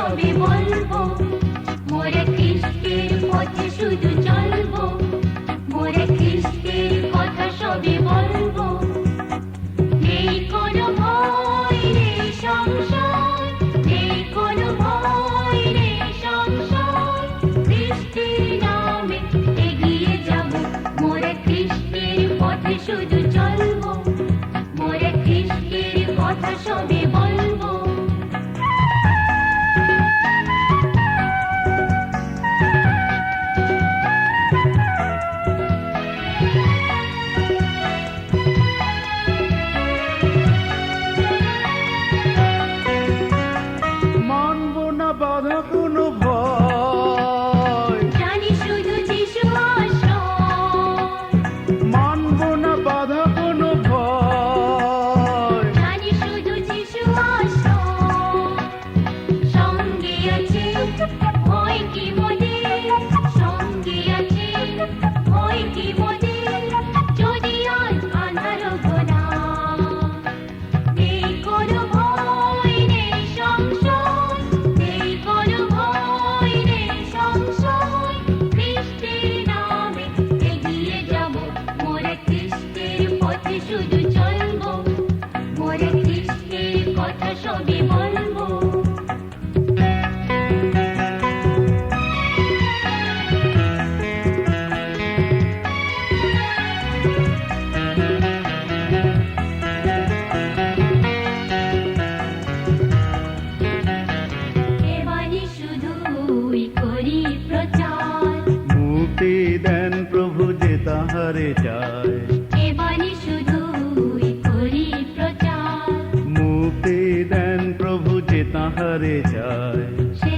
সবে বলবো, মোরা খ্রিস্টের পথে শুধু চলবো, মোরা খ্রিস্টের কথা সবে বলবো। নেই কোনো ভয় রে সংশয়, নেই কোনো ভয় রে সংশয়, খ্রিস্টের নামে এগিয়ে যাব, মোরা খ্রিস্টের পথে শুধু চলবো, মোরা খ্রিস্টের কথা সবে বলবো। মানব না বাধা কোনো ভয়, জানি শুধু যিশু আশ্রয়, মানব না বাধা কোনো ভয়। জানি শুধু যিশু আশ্রয়, সঙ্গে আছে ভয় কি মোদের, সঙ্গে আছে ভয় কি মোদের, যদি আজ আঁধার ঘোরা। নেই কোনো ভয় নেই সংশয়, নেই কোনো ভয় নেই সংশয়, খ্রিস্টের নামে এগিয়ে যাব, মোরা খ্রিস্টের পথে শুধু চলবো, মোরা খ্রিস্টের কথা সবে বলবো। এ বাণী শুধুই করি প্রচার, মুক্তি দেন প্রভু যে তাহারে চায়, এ বাণী শুধুই করি প্রচার, মুক্তি দেন প্রভু যে তাহারে চায়। সে